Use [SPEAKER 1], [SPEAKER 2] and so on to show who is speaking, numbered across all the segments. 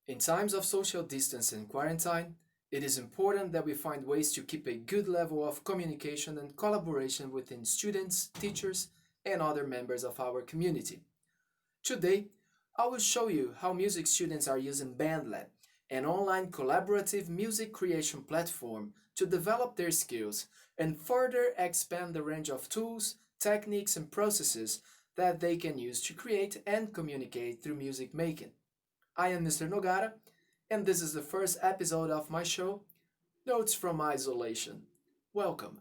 [SPEAKER 1] In times of social distance and quarantine, it is important that we find ways to keep a good level of communication and collaboration within students, teachers, and other members of our community. Today, I will show you how music students are using BandLab, an online collaborative music creation platform, to develop their skills and further expand the range of tools, techniques, and processes that they can use to create and communicate through music making. I am Mr. Nogara, and this is the first episode of my show, Notes from Isolation. Welcome.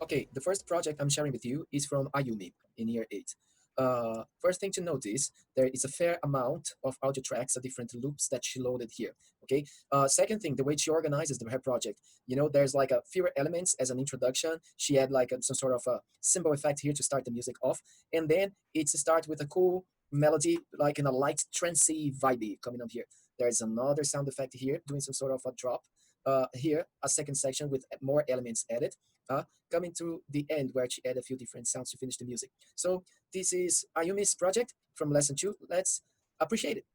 [SPEAKER 1] Okay, the first project I'm sharing with you is from Ayumi in year 8. First thing to notice, there is a fair amount of audio tracks, different loops that she loaded here. Okay. Second thing, the way she organizes her project. There's like a fewer elements as an introduction. She had like some sort of a symbol effect here to start the music off, and then it starts with a cool melody, like in a light trancey vibe coming up here. There's another sound effect here, doing some sort of a drop. Here, a second section with more elements added. Coming to the end where she added a few different sounds to finish the music. So this is Ayumi's project from lesson 2. Let's appreciate it.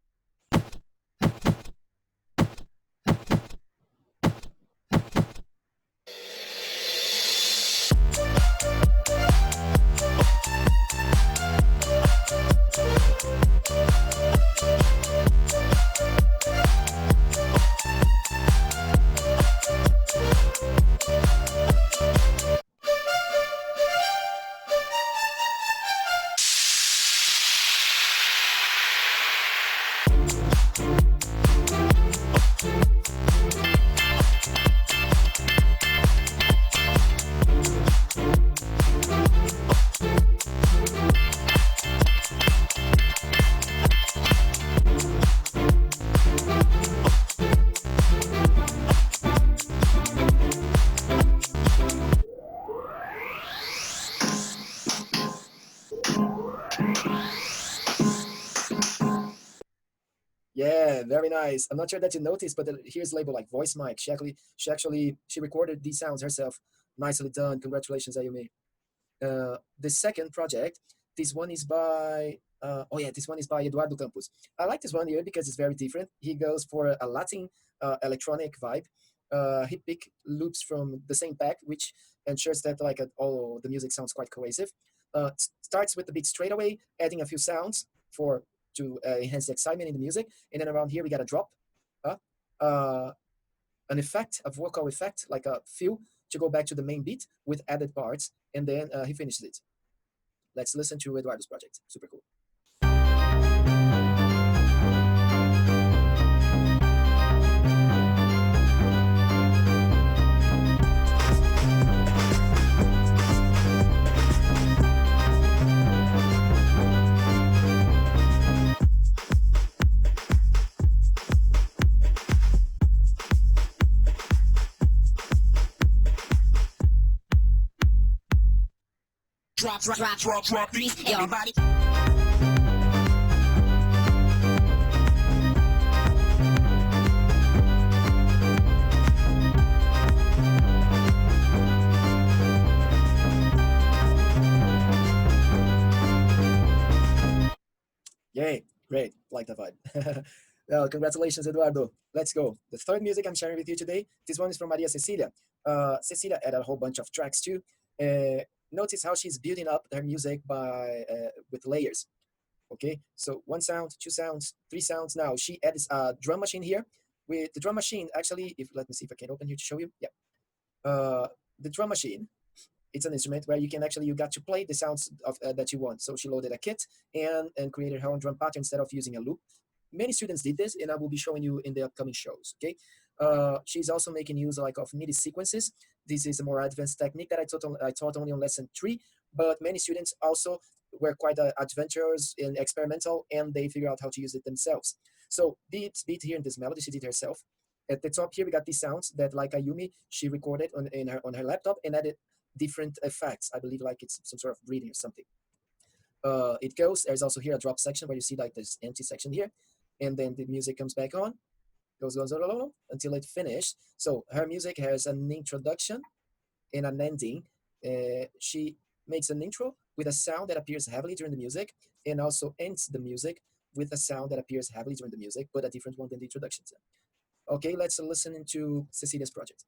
[SPEAKER 1] Yeah, very nice. I'm not sure that you noticed, but here's label like voice mic. She recorded these sounds herself. Nicely done. Congratulations, Ayumi. The second project, this one is by this one is by Eduardo Campos. I like this one here because it's very different. He goes for a Latin electronic vibe. He pick loops from the same pack, which ensures that like all the music sounds quite cohesive. Starts with the beat straight away, adding a few sounds for to enhance the excitement in the music, and then around here we got a drop, uh, uh, an effect, a vocal effect, like a fill to go back to the main beat with added parts, and then he finishes it. Let's listen to Eduardo's project. Super cool.
[SPEAKER 2] Drop, please, everybody.
[SPEAKER 1] Yay, great, like the vibe. Well, congratulations, Eduardo. Let's go. The third music I'm sharing with you today, this one is from Maria Cecilia. Cecilia added a whole bunch of tracks too. Notice how she's building up her music by with layers. Okay, so one sound, two sounds, three sounds. Now she adds a drum machine here. With the drum machine, actually, if let me see if I can open here to show you. Yeah, the drum machine, it's an instrument where you got to play the sounds of that you want. So she loaded a kit and created her own drum pattern instead of using a loop. Many students did this, and I will be showing you in the upcoming shows. Okay, she's also making use like of MIDI sequences. This is a more advanced technique that I taught only on lesson 3, but many students also were quite adventurous and experimental, and they figure out how to use it themselves. So beat here in this melody, she did herself. At the top here, we got these sounds that like Ayumi, she recorded on her laptop and added different effects. I believe like it's some sort of breathing or something. It goes, there's also here a drop section where you see like this empty section here. And then the music comes back on, goes until it finished. So her music has an introduction and an ending. She makes an intro with a sound that appears heavily during the music and also ends the music with a sound that appears heavily during the music, but a different one than the introduction. Okay, let's listen into Cecilia's project.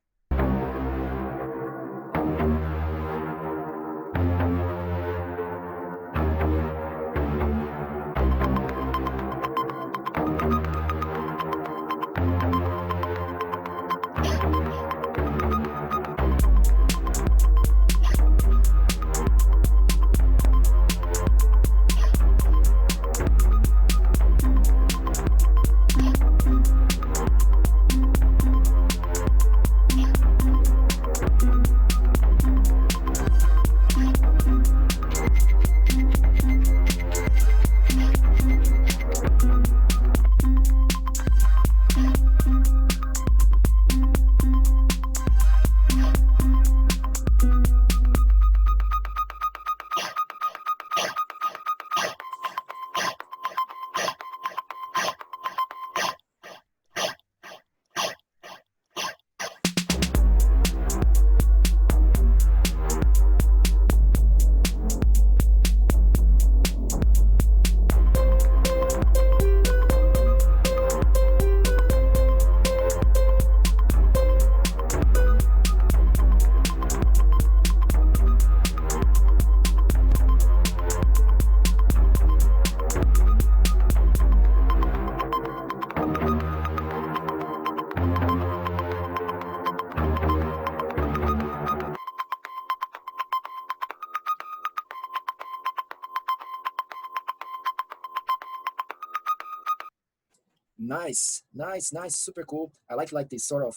[SPEAKER 1] Nice, nice, nice, super cool. I like this sort of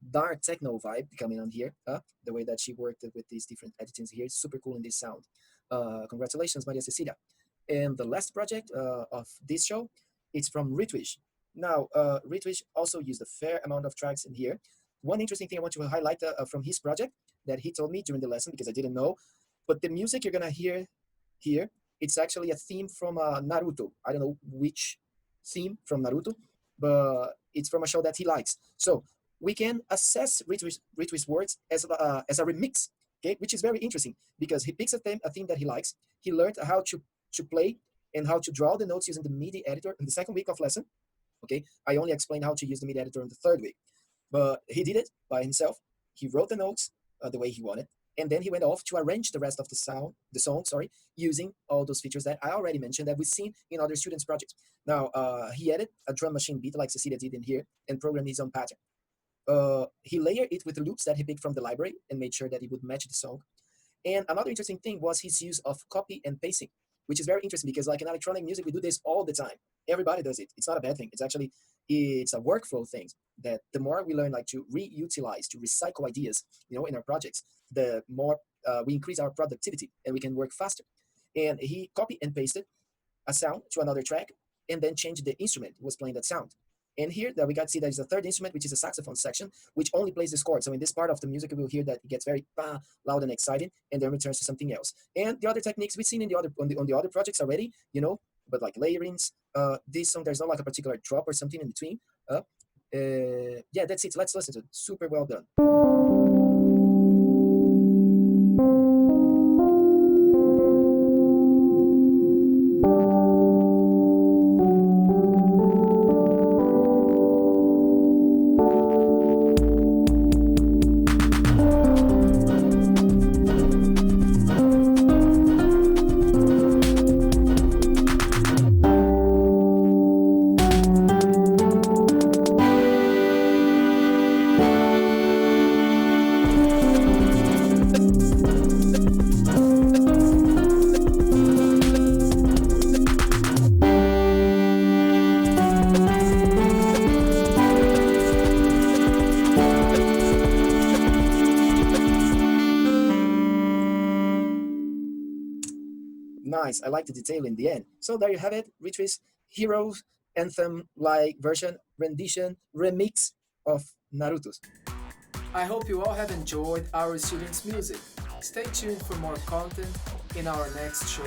[SPEAKER 1] dark techno vibe coming on here. The way that she worked with these different editings here is super cool in this sound. Congratulations, Maria Cecilia. And the last project of this show, it's from Ritwish. Now, Ritwish also used a fair amount of tracks in here. One interesting thing I want to highlight from his project that he told me during the lesson because I didn't know, but the music you're gonna hear here, it's actually a theme from Naruto. I don't know which theme from Naruto, but it's from a show that he likes. So we can assess Ritwi's words as a remix, okay, which is very interesting because he picks a theme that he likes. He learned how to play and how to draw the notes using the MIDI editor in the second week of lesson. Okay, I only explained how to use the MIDI editor in the third week, but he did it by himself. He wrote the notes the way he wanted, and then he went off to arrange the rest of the song, sorry, using all those features that I already mentioned that we've seen in other students' projects. Now, he added a drum machine beat like Cecilia did in here and programmed his own pattern. He layered it with the loops that he picked from the library and made sure that it would match the song. And another interesting thing was his use of copy and pasting, which is very interesting because like in electronic music, we do this all the time. Everybody does it. It's not a bad thing. It's actually, it's a workflow thing that the more we learn like to reutilize, to recycle ideas, in our projects, the more we increase our productivity and we can work faster. And he copied and pasted a sound to another track and then changed the instrument who was playing that sound. And here that we got to see there's a third instrument, which is a saxophone section, which only plays this chord. So in this part of the music, we'll hear that it gets very loud and exciting, and then returns to something else. And the other techniques we've seen in the other on the other projects already, but like layerings. This song, there's not like a particular drop or something in between. Yeah, that's it. Let's listen to it. Super well done. Nice. I like the detail in the end. So there you have it, Ritwi's Heroes anthem-like version, rendition, remix of Naruto's. I hope you all have enjoyed our students' music. Stay tuned for more content in our next show.